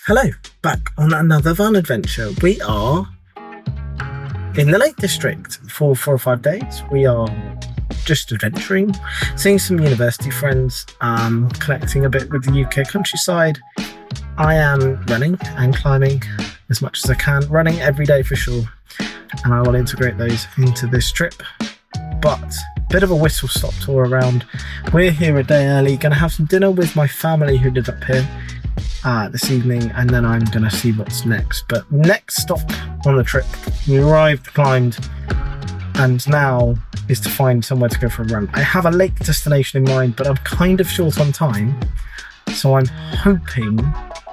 Hello, back on another van adventure. We are in the Lake District for 4 or 5 days. We are just adventuring, seeing some university friends, collecting a bit with the UK countryside. I am running and climbing as much as I can, running every day for sure, and I will integrate those into this trip. But bit of a whistle stop tour around. We're here a day early, gonna have some dinner with my family who live up here this evening, and then I'm gonna see what's next. But next stop on the trip, we arrived, climbed, and now is to find somewhere to go for a run. I have a lake destination in mind, but I'm kind of short on time, so I'm hoping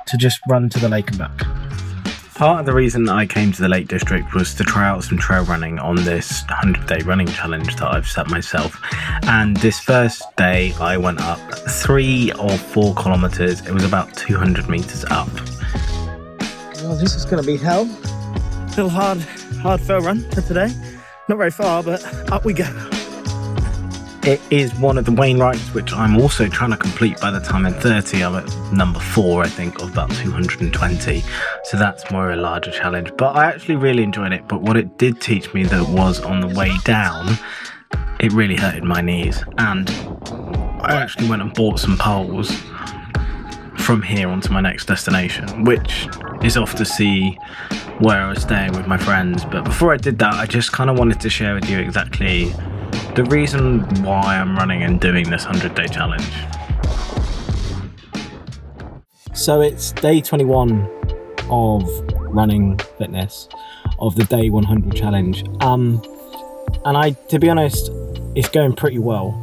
to just run to the lake and back. Part of the reason I came to the Lake District was to try out some trail running on this 100-day running challenge that I've set myself. And this first day I went up 3 or 4 kilometres. It was about 200 metres up. Well, this is going to be hell. Still hard fell run for today. Not very far, but up we go. It is one of the Wainwrights, which I'm also trying to complete by the time I'm 30. I'm at number 4, I think, of about 220. So that's more a larger challenge. But I actually really enjoyed it. But what it did teach me that was on the way down, it really hurted my knees. And I actually went and bought some poles from here onto my next destination, which is off to see where I was staying with my friends. But before I did that, I just kind of wanted to share with you exactly the reason why I'm running and doing this 100-day challenge. So it's day 21 of running fitness of the day 100 challenge. And to be honest, it's going pretty well.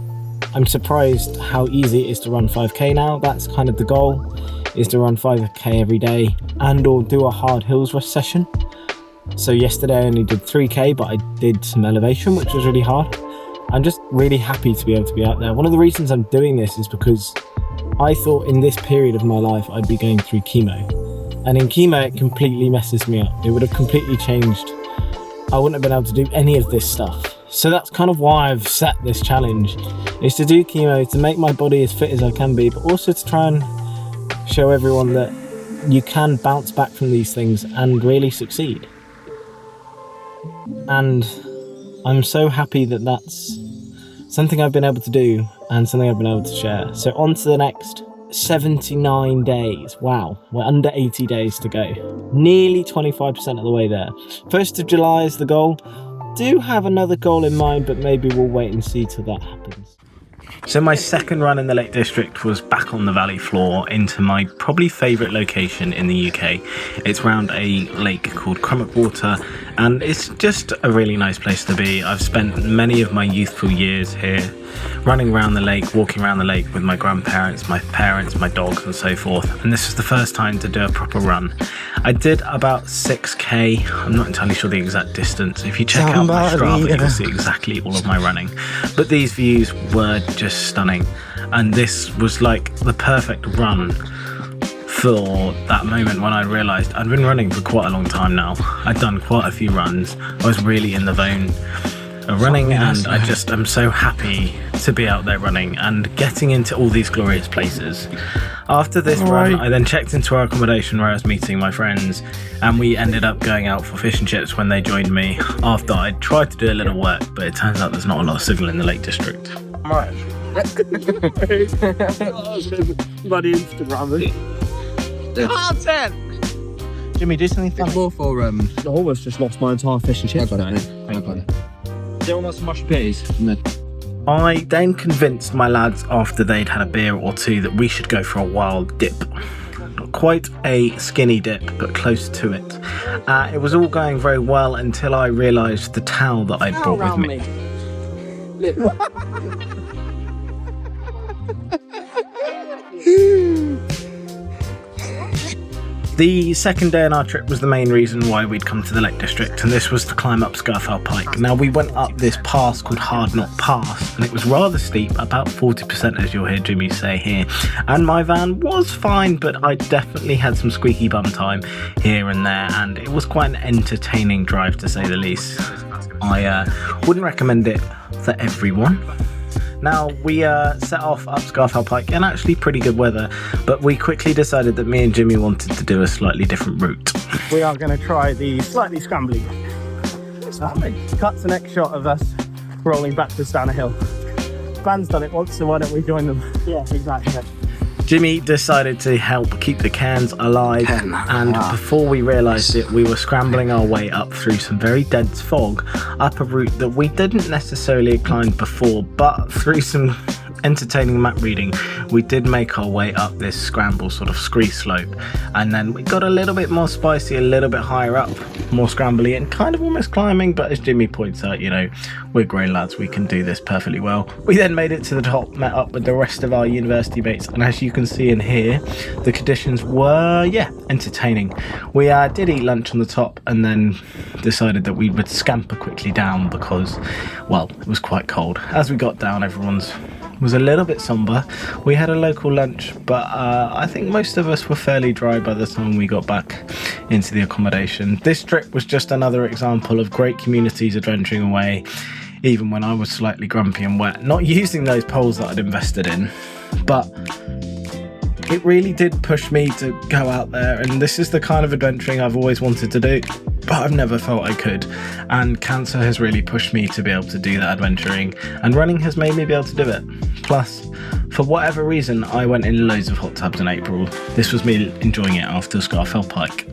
I'm surprised how easy it is to run 5k now. That's kind of the goal, is to run 5k every day and or do a hard hills rush session. So yesterday I only did 3k, but I did some elevation, which was really hard. I'm just really happy to be able to be out there. One of the reasons I'm doing this is because I thought in this period of my life I'd be going through chemo. And in chemo it completely messes me up. It would have completely changed. I wouldn't have been able to do any of this stuff. So that's kind of why I've set this challenge, is to do chemo, to make my body as fit as I can be, but also to try and show everyone that you can bounce back from these things and really succeed. And I'm so happy that that's something I've been able to do and something I've been able to share. So on to the next 79 days. Wow, we're under 80 days to go. Nearly 25% of the way there. 1st of July is the goal. Do have another goal in mind, but maybe we'll wait and see till that happens. So my second run in the Lake District was back on the valley floor into my probably favourite location in the UK. It's around a lake called Water, and it's just a really nice place to be. I've spent many of my youthful years here, running around the lake, walking around the lake with my grandparents, my parents, my dogs and so forth, and this was the first time to do a proper run. I did about 6k, I'm not entirely sure the exact distance. If you check out my Strava, you'll see exactly all of my running. But these views were just stunning, and this was like the perfect run for that moment when I realised I'd been running for quite a long time now. I'd done quite a few runs. I was really in the zone of running, and I just am so happy to be out there running and getting into all these glorious places. After this run, I then checked into our accommodation where I was meeting my friends, and we ended up going out for fish and chips when they joined me after I'd tried to do a little work, but it turns out there's not a lot of signal in the Lake District. Right. Bloody Instagram. Content! Jimmy, do something fun. More for I almost just lost my entire fish and chips. I got it. Do you want some mashed potatoes? No. I then convinced my lads after they'd had a beer or two that we should go for a wild dip. Quite a skinny dip, but close to it. It was all going very well until I realised the towel that I'd brought with me. The second day in our trip was the main reason why we'd come to the Lake District, and this was to climb up Scafell Pike. Now, we went up this pass called Hard Knot Pass, and it was rather steep, about 40% as you'll hear Jimmy say here. And my van was fine, but I definitely had some squeaky bum time here and there, and it was quite an entertaining drive to say the least. I wouldn't recommend it for everyone. Now, we set off up Scafell Pike in actually pretty good weather, but we quickly decided that me and Jimmy wanted to do a slightly different route. We are going to try the slightly scrambly. Cuts the next shot of us rolling backwards down a hill. Van's done it once, so why don't we join them? Yeah, exactly. Jimmy decided to help keep the cans alive, and before we realised it, we were scrambling our way up through some very dense fog, up a route that we didn't necessarily have climbed before, but through some entertaining map reading, we did make our way up this scramble sort of scree slope, and then we got a little bit more spicy, a little bit higher up, more scrambly and kind of almost climbing, but as Jimmy points out, you know, we're grown lads, we can do this perfectly well. We then made it to the top, met up with the rest of our university mates, and as you can see in here, the conditions were, entertaining. We did eat lunch on the top and then decided that we would scamper quickly down because, well, it was quite cold. As we got down, everyone's was a little bit somber. We had a local lunch, but I think most of us were fairly dry by the time we got back into the accommodation. This trip was just another example of great communities adventuring away, even when I was slightly grumpy and wet, not using those poles that I'd invested in, but it really did push me to go out there, and this is the kind of adventuring I've always wanted to do, but I've never felt I could, and cancer has really pushed me to be able to do that adventuring, and running has made me be able to do it. Plus, for whatever reason, I went in loads of hot tubs in April. This was me enjoying it after Scafell Pike.